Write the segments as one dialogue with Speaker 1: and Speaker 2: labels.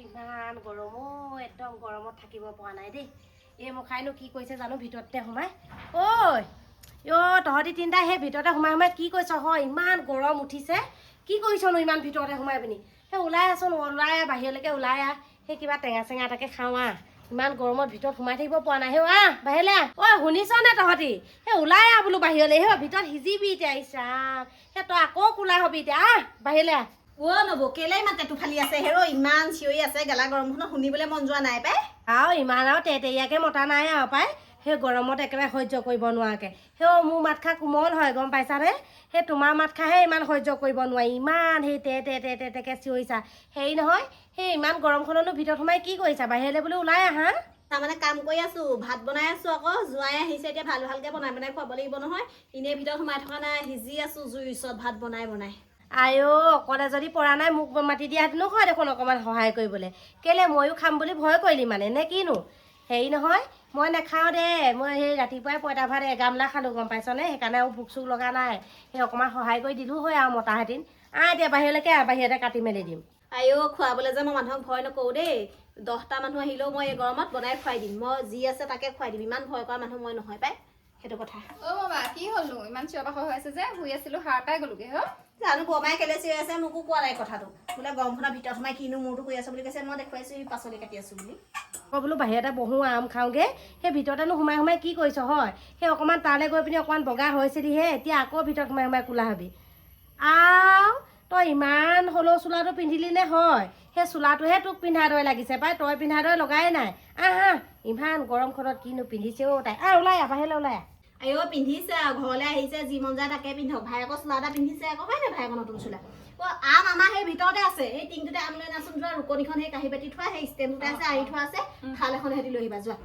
Speaker 1: ইমান গৰম একদম গৰমত থাকিব পৰা নাই দেই। এই মখাইনো কি কৰিছে জানো ভিতৰতে সোমাই। ঐ তহঁতি তিনিটা সেই ভিতৰতে সোমাই কি কৰিছ হয়? ইমান গৰম উঠিছে। কি কৰিছনো ইমান ভিতৰতে সোমাই পিনি? সেই ওলাই আছোন, ওলাই বাহিৰলৈকে ওলাই আহ। সেই কিবা টেঙা চেঙা এটাকে খাওঁ আহ। ইমান গৰমত ভিতৰত সোমাই থাকিব পৰা নাই। সেই আহ বাহিৰলৈ আহ। শুনিছ নে তহঁতি? সেই ওলাই আহ বোলো বাহিৰলৈ। ভিতৰত সিজিবি এতিয়া। ইচ্ছা সেই তই আকৌ কোলা হবি এতিয়া। আহ বাহিৰলৈ আহ।
Speaker 2: নবৌ কেলে ইমান টেটু ফালি আছে হেৰ ইমান চিঞৰি আছে গেলা গৰমখনত শুনিবলৈ মন যোৱা নাই পাই
Speaker 1: ইমান তেৰিয়াকে মতা নাই আৰু পাই সেই গৰমত একেবাৰে সহ্য কৰিব নোৱাৰাকে মোৰ মাত খা কোমল হয় গম পাইছানে সেই তোমাৰ মাত খাহে ইমান সহ্য কৰিব নোৱাৰি ইমান সেই তেকে চিঞৰিছা হেৰি নহয় সেই ইমান গৰমখননো ভিতৰত সোমাই কি কৰিছা বাহিৰলৈ বোলে ওলাই আহা
Speaker 2: তাৰমানে কাম কৰি আছো ভাত বনাই আছো আকৌ জোৱাই আহিছে এতিয়া ভালকে বনাই খুৱাব লাগিব নহয় এনেই ভিতৰত সোমাই থকা নাই সিজি আছো জুইৰ ওচৰত ভাত বনাই
Speaker 1: অকলে যদি পৰা নাই মোক মাতি দিয়াহেঁতেনো হয় দেখোন অকণমান সহায় কৰিবলৈ কেলে ময়ো খাম বুলি ভয় কৰিলি মানে নে কিনো হেৰি নহয় মই নাখাওঁ দে মই সেই ৰাতিপুৱাই পঁইতা ভাত এগামলা খালোঁ গম পাইছনে সেইকাৰণে আৰু ভোক চোক লগা নাই সেই অকণমান সহায় কৰি দিলোঁ হয় আৰু মতাহেঁতেন এতিয়া বাহিৰলৈকে বাহিৰতে কাটি মেলি দিম
Speaker 2: খুৱাবলৈ যে মই মানুহক ভয় নকৰো দেই 10টা মানুহ আহিলেও মই এই গৰমত বনাই খুৱাই দিম মই যি আছে তাকে খুৱাই দিম ইমান ভয় কৰা মানুহ মই নহয় পাই সেইটো কথা
Speaker 3: বাবা কি হলনো ইমান চিঞৰ বাখৰ হৈ আছে যে শুই আছিলো সাৰ পাই গলোগে
Speaker 2: জানো বমাই কেলে চিঞৰি আছে মোকো কোৱা নাই কথাটো বোলে গৰমখনৰ ভিতৰত সোমাই কিনো মূৰটো কৰি আছে বুলি কৈছে মই দেখুৱাইছো পাচলি কাটি আছো বুলি
Speaker 1: বোলো বাহিৰতে বহো আম খাওঁগে সেই ভিতৰতেনো সোমাই কি কৰিছ হয় সেই অকণমান তালৈ গৈ পিনি অকণমান বগা হৈছিলিহে এতিয়া আকৌ ভিতৰত সোমাই কোলা হবি তই ইমান হলৌ চোলাটো পিন্ধিলি নে হয় সেই চোলাটোহে তোক পিন্ধা দৰে লাগিছে পাই তই পিন্ধা দৰে লগাই নাই ইমান গৰমখনত কিনো পিন্ধিছে তাই ওলাই আহ বাহিৰলৈ ওলাই আহ
Speaker 2: পিন্ধিছে আৰু ঘৰলৈ আহিছে যি মন যায় তাকে পিন্ধক ভাইকৰ চোলা এটা পিন্ধিছে আকৌ হয় নে ভাইকৰ নতুন চোলা আম আমাৰ সেই ভিতৰতে আছে এই টিংটোতে আম লৈ নাচোন যোৱা ৰুকনিখন সেই কাঁহী বাতি থোৱা সেই ষ্টেণ্ডটোতে আছে আৰি থোৱা আছে থাল এখন সিহঁতি লৈ আহিবা যোৱা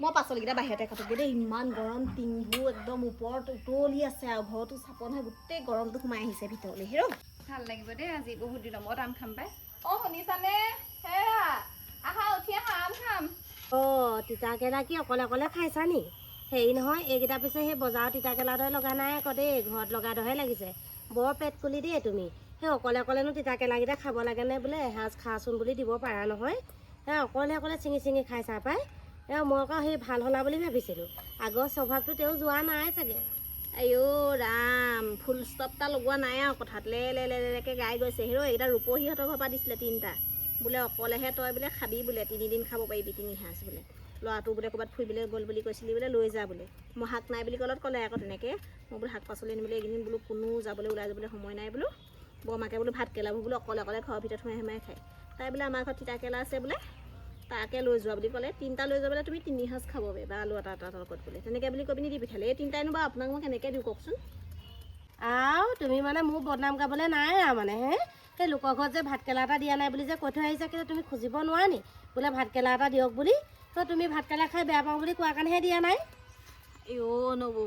Speaker 2: মই পাচলিকেইটা বাহিৰতে কাটোগে দেই ইমান গৰম টিংবোৰ একদম ওপৰত উতলি আছে আৰু ঘৰটো চাপৰ নহয় গোটেই গৰমটো সোমাই আহিছে ভিতৰলৈ হেৰ
Speaker 3: ভাল লাগিব দেই আজি বহুত দিনৰ মূৰত আম খাম পাই শুনিছানে হেৰা আহা উঠি আহা আম খাম
Speaker 1: তিতাকেৰেলা কি অকলে খাইছা নি হেৰি নহয় এইকেইটা পিছে সেই বজাৰৰ তিতাকেৰেলা দৰে লগা নাই আকৌ দেই ঘৰত লগা দৰে লাগিছে বৰ পেট কুলি দেই তুমি সেই অকলেনো তিতাকেৰেলাকেইটা খাব লাগে নে বোলে এসাঁজ খাচোন বুলি দিব পাৰা নহয় অকলে চিঙি খাইছা পাই মই আকৌ সেই ভাল হলা বুলি ভাবিছিলোঁ আগৰ স্বভাৱটো তেওঁ যোৱা নাই চাগে
Speaker 2: ৰাম ফুল ষ্টপটা লগোৱা নাই আৰু কথাত লেকে গাই গৈছে হেৰ এইকেইটা ৰূপহীহঁতৰ ঘৰৰ পৰা দিছিলে 3টা বোলে অকলেহে তই বোলে খাবি বোলে 3 দিন খাব পাৰিবি 3 সাঁজ বোলে ল'ৰাটো বোলে ক'ৰবাত ফুৰিবলৈ গ'ল বুলি কৈছিলি বোলে লৈ যা বোলে মই শাক নাই বুলি ক'লে আকৌ তেনেকৈ মই বোলো শাক পাচলি আনিবলৈ এইকেইদিন বোলো কোনো যাবলৈ ওলাই যাবলৈ সময় নাই বোলো বৰমাকে বোলো ভাত কেৰেলাবোৰ বোলো অকলে ঘৰৰ ভিতৰত সোমাই খায় তাই বোলে আমাৰ ঘৰত তিতাকেৰেলা আছে বোলে তাকে লৈ যোৱা বুলি ক'লে 3টা লৈ যাবলৈ তুমি 3 সাঁজ খাব পাৰিবা আলু এটা লগত বোলে তেনেকৈ বুলি কৈ পিনি দি পঠিয়ালে এই 3টাইনো বা আপোনাক মই কেনেকৈ দিওঁ কওকচোন
Speaker 1: তুমি মানে মোৰ বদনাম গাবলৈ নাই আৰু মানে সেই লোকৰ ঘৰত যে ভাতকেৰেলা এটা দিয়া নাই বুলি যে কৈ থৈ আহিছা কিন্তু তুমি খুজিব নোৱাৰা নি বোলে ভাতকেৰেলা এটা দিয়ক বুলি তুমি ভাতকেৰেলা খাই বেয়া পাওঁ বুলি কোৱাৰ কাৰণেহে দিয়া নাই
Speaker 2: নবৌ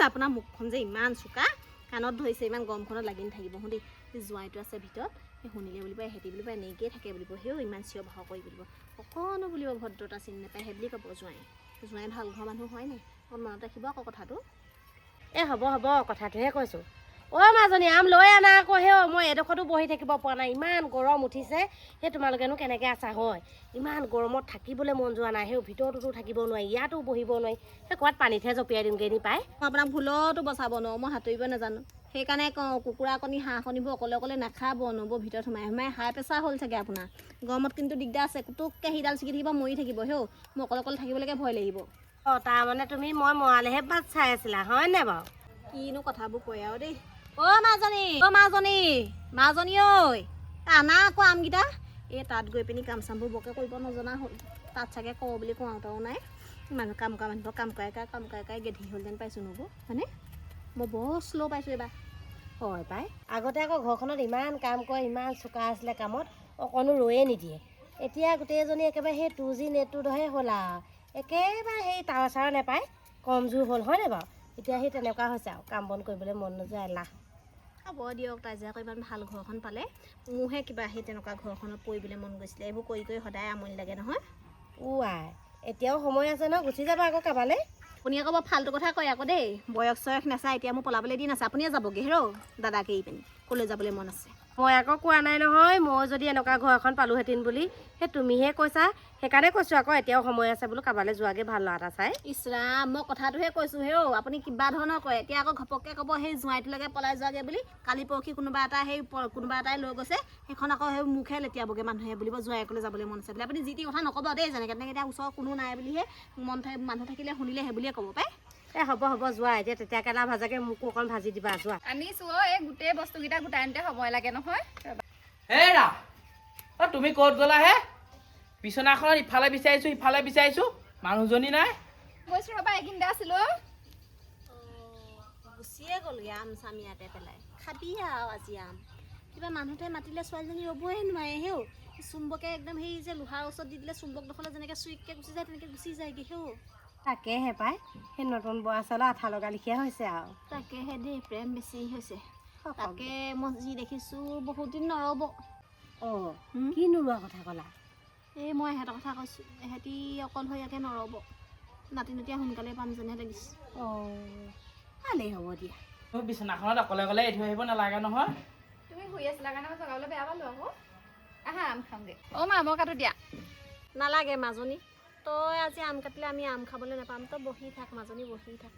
Speaker 2: আপোনাৰ মুখখন যে ইমান চোকা কাণত ধৰিছে ইমান গৰমখনত লাগি নাথাকিব দেই জোৱাইটো আছে ভিতৰত সেই শুনিলে বুলিব এহেঁতি বুলিব এনেকৈয়ে থাকে বুলিব ইমান চিঞৰ বাখৰ কৰি বুলিব অকণো বুলিব ভদ্ৰতা চিনি নাপায় সেই বুলি ক'ব জোৱাই ভাল ঘৰ মানুহ হয় নাই মনত ৰাখিব আকৌ কথাটো
Speaker 1: হ'ব কথাটোহে কৈছোঁ মাজনী আম লৈ আনা আকৌ মই এডোখৰতো বহি থাকিব পৰা নাই ইমান গৰম উঠিছে সেই তোমালোকেনো কেনেকৈ আছা হয় ইমান গৰমত থাকিবলৈ মন যোৱা নাই ভিতৰতো থাকিব নোৱাৰি ইয়াতো বহিব নোৱাৰি সেই ক'ৰবাত পানীতহে জঁপিয়াই দিমগৈ নি পাই
Speaker 2: মই আপোনাক ভুলতো বচাব নোৱাৰোঁ মই সাঁতুৰিব নাজানো সেইকাৰণে কওঁ কুকুৰা কণী হাঁহ কণীবোৰ অকলে নাখাব নব ভিতৰত সোমাই হাই প্ৰেছাৰ হ'ল চাগে আপোনাৰ গৰমত কিন্তু দিগদাৰ আছে কুটুককৈ সিডাল ছিগি থাকিব মৰি থাকিব মই অকলে থাকিবলৈকে ভয় লাগিব
Speaker 1: তাৰমানে তুমি মই মৰালেহে ভাত চাই আছিলা হয় নাই বাৰু
Speaker 2: কিনো কথাবোৰ কয় আৰু দেই মাজনী ঐ আনা আকৌ আমকেইটা এই তাত গৈ পিনি কাম চামবোৰ বৰকৈ কৰিব নজনা হ'ল তাত চাগে কওঁ বুলি কোৱাওঁতাও নাই মানুহ কাম কৰা মানুহৰ কাম কৰাই গেধি হ'ল যেন পাইছোঁ নবৌ হয়নে মই বৰ শ্ল' পাইছোঁ এইবাৰ
Speaker 1: হয় পাই আগতে আকৌ ঘৰখনত ইমান কাম কৰে ইমান চোকা আছিলে কামত অকণো ৰৈয়ে নিদিয়ে এতিয়া গোটেইজনী একেবাৰে সেই 2G নেটটো দৰে হ'ল আৰু একেবাৰে সেই টাৱাৰ চাৱাৰ নাপায় কম জোৰ হ'ল হয়নে বাৰু এতিয়া সেই তেনেকুৱা হৈছে আৰু কাম বন কৰিবলৈ মন নোযোৱা এলাহ
Speaker 2: হ'ব দিয়ক তাই যে আকৌ ইমান ভাল ঘৰখন পালে মোৰহে কিবা সেই তেনেকুৱা ঘৰখনত পৰিবলৈ মন গৈছিলে এইবোৰ কৰি সদায় আমনি লাগে নহয়
Speaker 1: এতিয়াও সময় আছে ন গুচি যাবা আকৌ কাবালৈ
Speaker 2: আপুনি আকৌ বৰ ফাল্টু কথা কয় আকৌ দেই বয়স নাচায় এতিয়া মোৰ পলাবলৈ দিন আছে আপুনিয়ে যাবগৈ দাদাকে এৰি পিনি ক'লৈ যাবলৈ মন আছে
Speaker 1: মই আকৌ কোৱা নাই নহয়, মই যদি এনেকুৱা ঘৰ এখন পালোহেঁতেন বুলি। সেই তুমিহে কৈছা, সেইকাৰণে কৈছোঁ আকৌ এতিয়াও সময় আছে বোলো কাবালৈ যোৱাগে ভাল ল'ৰা এটা চাই।
Speaker 2: ইছৰাম, মই কথাটোহে কৈছোঁ হে আপুনি কিবা ধৰণৰ কয়। এতিয়া আকৌ ঘপককৈ ক'ব সেই জোঁৱাইটোলৈকে পলাই যোৱাগে বুলি। কালি পৰহি কোনোবা এটাই লৈ গৈছে, সেইখন আকৌ সেই মুখে লেতিয়াবগৈ মানুহে বুলিব জোঁৱাইকলৈ যাবলৈ মন আছে বুলি। আপুনি যি টি কথা নক'ব দেই, যেনেকৈ তেনেকৈ এতিয়া ওচৰৰ কোনো নাই বুলিহে মানুহ থাকিলে শুনিলে সেই বুলিয়ে ক'ব পাই।
Speaker 1: হ'ব যোৱা, এতিয়া তেতিয়া কেলা ভাজাকে মোকো অকণ ভাজি দিবা যোৱা।
Speaker 3: আনিছো এই গোটেই বস্তুকেইটা গোটাই আনোতে সময় লাগে নহয়।
Speaker 4: হেৰা তুমি ক'ত গ'লা হে? বিচনাখনত ইফালে বিচাৰিছোঁ মানুহজনী নাই।
Speaker 3: গৈছো ৰ'বা, এইখিনিতে আছিলো।
Speaker 2: গুচিয়ে গ'লগৈ আম চাম ইয়াতে পেলাই। খাবি আৰু আজি আম। কিবা মানুহটোৱে মাতিলে ছোৱালীজনী ৰ'বই নোৱাৰে হেও। চুম্বকে একদম সেই যে লোহাৰ ওচৰত দি দিলে চুম্বক দখলে যেনেকৈ চুইককৈ গুচি যায় তেনেকৈ গুচি যায়গৈ হেও।
Speaker 1: তাকেহে পাই, সেই নতুন বৰা চাউলৰ আঠা লগা লিখিয়া হৈছে আৰু।
Speaker 2: তাকেহে দেই, প্ৰেম বেছি হৈছে। তাকে মই যি দেখিছোঁ বহুত দিন নৰ'ব।
Speaker 1: কি নোৰোৱা কথা ক'লা?
Speaker 2: এই মই এহেঁতৰ কথা কৈছোঁ, এহেঁতি অকলশৰীয়াকৈ নৰ'ব। নাতিনতীয়া সোনকালে পাম যেনহে লাগিছে।
Speaker 1: ভালেই হ'ব দিয়া।
Speaker 4: তুমি বিচনাখনত অকলে এৰি থৈ আহিব নালাগে নহয়।
Speaker 3: তুমি শুই আছিলা কাৰণে মই জগাবলৈ বেয়া পালোঁ আকৌ। আহা আম খামগৈ। মা মই কাটো দিয়া।
Speaker 2: নালাগে মাজনী, তই আজি আম কাটিলে আমি আম খাবলৈ নাপাম। তই বহি থাক মাজনী, বহি থাক।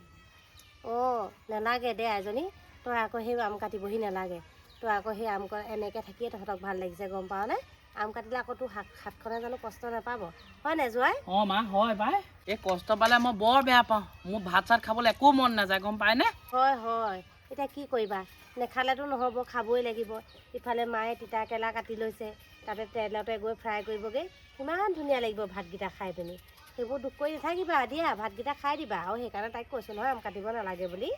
Speaker 1: নালাগে দে এজনী, তই আকৌ সেই আম কাটিবহি নালাগে। তই আকৌ সেই আম এনেকৈ থাকিয়ে তহঁতক ভাল লাগিছে গম পাৱ নে? আম কাটিলে আকৌ তোৰ হাতখনে জানো কষ্ট নাপাব, হয় নাই জোঁৱাই?
Speaker 4: মা হয় পাই, এই কষ্ট পালে মই বৰ বেয়া পাওঁ। মোৰ ভাত চাত খাবলৈ একো মন নাযায় গম পায়নে?
Speaker 1: হয়, এতিয়া কি কৰিবা, নেখালেতো নহ'ব, খাবই লাগিব। ইফালে মায়ে তিতা কেৰেলা কাটি লৈছে, তাতে তেলতে গৈ ফ্ৰাই কৰিবগৈ। কিমান ধুনীয়া লাগিব ভাতকেইটা খাই পিনি। সেইবোৰ দুখ কৰি নাথাকিবা দিয়া, ভাতকেইটা খাই দিবা। আৰু সেইকাৰণে তাইক কৈছোঁ নহয় আম কাটিব নালাগে বুলি।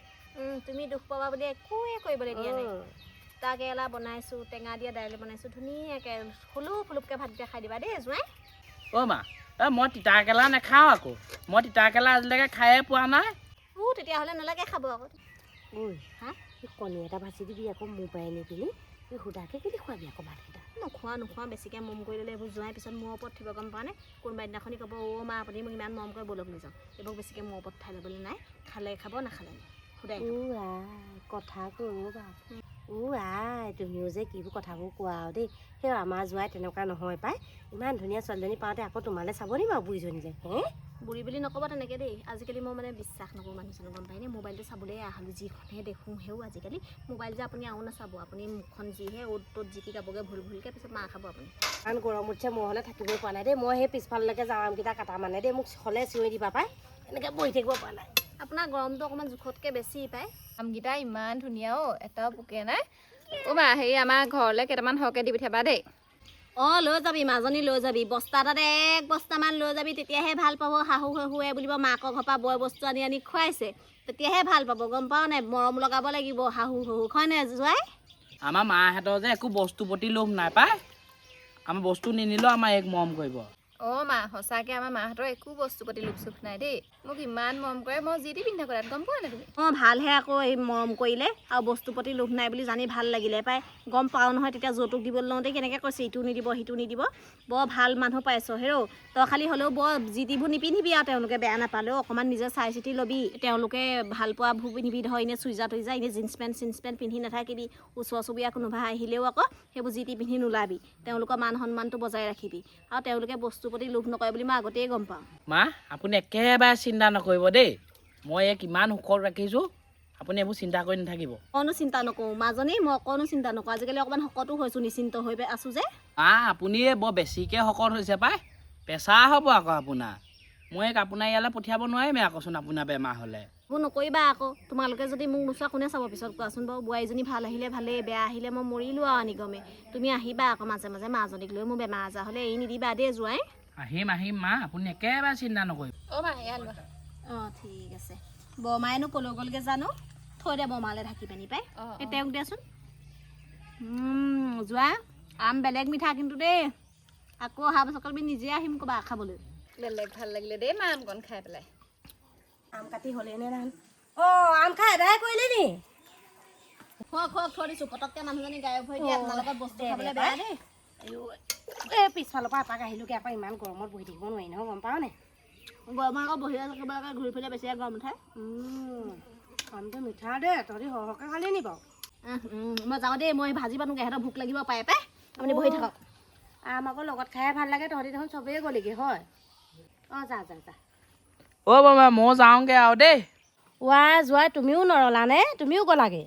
Speaker 2: তুমি দুখ পাবা বুলি একোৱে কৰিবলৈ দিয়া নাই। তিতা কেৰেলা বনাইছোঁ, টেঙা দিয়া দাইল বনাইছোঁ, ধুনীয়াকৈ ফুলুপকৈ ভাতকেইটা খাই দিবা দেই জোঁৱাই।
Speaker 4: মা মই তিতা কেৰেলা নাখাওঁ আকৌ। মই তিতা কেৰেলা আজিলৈকে খায়ে পোৱা নাই।
Speaker 2: তেতিয়াহ'লে নালাগে খাব আকৌ।
Speaker 1: কণী এটা ভাজি দিবি আকৌ মোৰ পৰাই নি পিনি। সুধাকৈ কেলি খোৱাবি আকৌ ভাতকেইটা।
Speaker 2: নোখোৱা বেছিকৈ মম কৰি ল'লে এইবোৰ জোঁৱাই পিছত মোৰ ওপৰত থিব গম পোৱা নে? কোনোবা দিনাখনি ক'ব মা আপুনি মোক ইমান মৰম কৰে ব'লক লৈ যাওঁ। এইবোৰ বেছিকৈ মোৰ ওপৰত ঠাই ল'বলৈ নাই। খালে খাব, নাখালে নাই। সুদাই
Speaker 1: কথা ক'বা। তুমিও যে কিবোৰ কথাবোৰ কোৱা আৰু দেই। সেই আমাৰ জোঁৱাই তেনেকুৱা নহয় পাই। ইমান ধুনীয়া ছোৱালীজনী পাওঁতে আকৌ তোমালৈ চাব নি বাৰু বুঢ়ীজনীলে?
Speaker 2: বুঢ়ী বুলি নক'ব তেনেকৈ দেই। আজিকালি মই মানে বিশ্বাস নকৰোঁ মানুহজনক গম পায়নে? মোবাইলটো চাবলৈ আহলোঁ, যিখনহে দেখোঁ হেও আজিকালি মোবাইল যে আপুনি আৰু নাচাব। আপুনি মুখখন যিহে অ'ত ত'ত জিকি গাবগৈ ভুলকৈ, পিছত মাৰ খাব আপুনি।
Speaker 1: কাৰণ গৰম উঠিছে মোৰ হ'লে থাকিবই পৰা নাই দেই। মই সেই পিছফাললৈকে যাওঁ আমকেইটা কাটা মানে দেই, মোক হ'লে চিঞৰি দিবা পাই। এনেকৈ বহি থাকিব পৰা নাই।
Speaker 2: আপোনাৰ গৰমটো অকণমান জোখতকৈ বেছি পায়।
Speaker 3: আমকেইটা ইমান ধুনীয়া এটাও পোকে নাই। মা হেৰি আমাৰ ঘৰলৈ কেইটামান সৰহকৈ দি পঠিয়াবা দেই।
Speaker 2: লৈ যাবি মাজনী, লৈ যাবি। বস্তা এটাতে 1 বস্তামান লৈ যাবি, তেতিয়াহে ভাল পাব। শাহু শহুৱে বুলিব মাকৰ ঘৰৰ পৰা বয় বস্তু আনি খুৱাইছে, তেতিয়াহে ভাল পাব গম পাৱ নাই? মৰম লগাব লাগিব শাহু শহুক, হয় নাই জোঁৱাই?
Speaker 4: আমাৰ মাহঁতৰ যে একো বস্তুৰ প্ৰতি লোভ নাই পাই। আমাৰ বস্তু নিনিলেও আমাৰ এক মৰম কৰিব।
Speaker 3: মা সঁচাকৈ আমাৰ মাহঁতৰ একো বস্তুৰ প্ৰতি লোভ চোখ নাই দেই। মোক ইমান মৰম কৰে, মই যি টি পিন্ধি থাকোঁ তাত, গম পোৱা নাই তুমি?
Speaker 2: ভালহে আকৌ এই মৰম কৰিলে। আৰু বস্তুৰ প্ৰতি লোভ নাই বুলি জানি ভাল লাগিলে পাই। গম পাওঁ নহয় তেতিয়া যৌতুক দিবলৈ লওঁতে কেনেকৈ কৈছে ইটো নিদিব সিটো নিদিব। বৰ ভাল মানুহ পাইছ হেৰৌ। তই খালি হ'লেও বৰ যি টিবোৰ নিপিন্ধিবি আৰু তেওঁলোকে বেয়া নাপালেও অকণমান নিজে চাই চিতি ল'বি। তেওঁলোকে ভাল পোৱাবোৰ পিন্ধিবি, ধৰ এনেই চুইজাৰ টুইজাৰ, এনেই জিন্স পেণ্ট পিন্ধি নাথাকিবি। ওচৰ চুবুৰীয়া কোনোবা আহিলেও আকৌ সেইবোৰ যি টি পিন্ধি নোলাবি। তেওঁলোকৰ মান সন্মানটো বজাই ৰাখিবি। আৰু তেওঁলোকে বস্তুৰ প্ৰতি লোভ নকৰে বুলি মই আগতেই গম পাওঁ।
Speaker 4: মা আপুনি একেবাৰে চিন্তা নকৰিব দেই। মই কিমান সুখত ৰাখিছোঁ, আপুনি এইবোৰ চিন্তা কৰি নাথাকিব।
Speaker 2: অকণো চিন্তা নকৰোঁ মাজনী, মই অকণো চিন্তা নকৰোঁ। আজিকালি অকণমান শকতো হৈছোঁ, নিশ্চিন্ত হৈ আছোঁ যে।
Speaker 4: আপুনি বৰ বেছিকৈ শকত হৈছে পাই। প্ৰেছাৰ হ'ব আকৌ আপোনাৰ। মই আপোনাৰ ইয়ালৈ পঠিয়াব নোৱাৰিমে আকৌচোন আপোনাৰ বেমাৰ হ'লে।
Speaker 2: এইবোৰ নকৰিবা আকৌ। তোমালোকে যদি মোক নোচোৱা কোনে চাব পিছত কোৱাচোন বাৰু? বোৱাৰীজনী ভাল আহিলে ভালেই, বেয়া আহিলে মই মৰিলোঁ আৰু নিগমে। তুমি আহিবা আকৌ মাজে মাজে মাজনীক লৈ। মোৰ বেমাৰ আজাৰ হ'লে এৰি নিদিবা দেই জোঁৱাই।
Speaker 4: আহিম মা, আপুনি একেবাৰে চিন্তা নকৰিব।
Speaker 3: মা এয়া লোৱা।
Speaker 2: ঠিক আছে। বৰমায়েনো ক'লৈ গ'লগৈ জানো? থৈ দে বৰমালৈ ঢাকি পানি পাই। এই তেওঁক দিয়াচোন। যোৱা আম বেলেগ মিঠা কিন্তু দেই। আকৌ অহা বছৰ আমি নিজে আহিম ক'বা খাবলৈ।
Speaker 3: বেলেগ ভাল লাগিলে দেই মা আমকণ খাই পেলাই।
Speaker 1: আম কাটি হ'লেই নে নাই? আম খাই আদায় কৰিলে নি?
Speaker 2: খোৱা থৈ দিছোঁ। পটককৈ মানুহজনী গায়ব হৈ দিয়ে। আপোনাৰ লগত বস্তু খাবলৈ বেয়া দেই।
Speaker 1: এই পিছফালৰ পৰা এপাক আহিলোগৈ আকৌ। ইমান গৰমত বহি থাকিব নোৱাৰি নহয় গম পাৱ নে?
Speaker 2: গৰমত আকৌ বহি থাকিবলৈ ঘূৰি ফুৰিলে বেছিয়ে গৰম উঠে।
Speaker 1: আমটো মিঠা দেই। তহঁতি সৰহকৈ খালি নি বাৰু?
Speaker 2: মই যাওঁ দেই মই ভাজি পানোগৈ সিহঁতৰ ভোক লাগিব পাই পাই আপুনি বহি থাকক
Speaker 1: আম আকৌ লগত খাই ভাল লাগে তহঁতি দেখোন চবেই গ'লিগে হয় অঁ যা যা যা
Speaker 4: অ' বৰমা মই যাওঁগৈ আৰু দেই
Speaker 1: ৱা যোৱাই তুমিও নৰলানে তুমিও গ'লাগে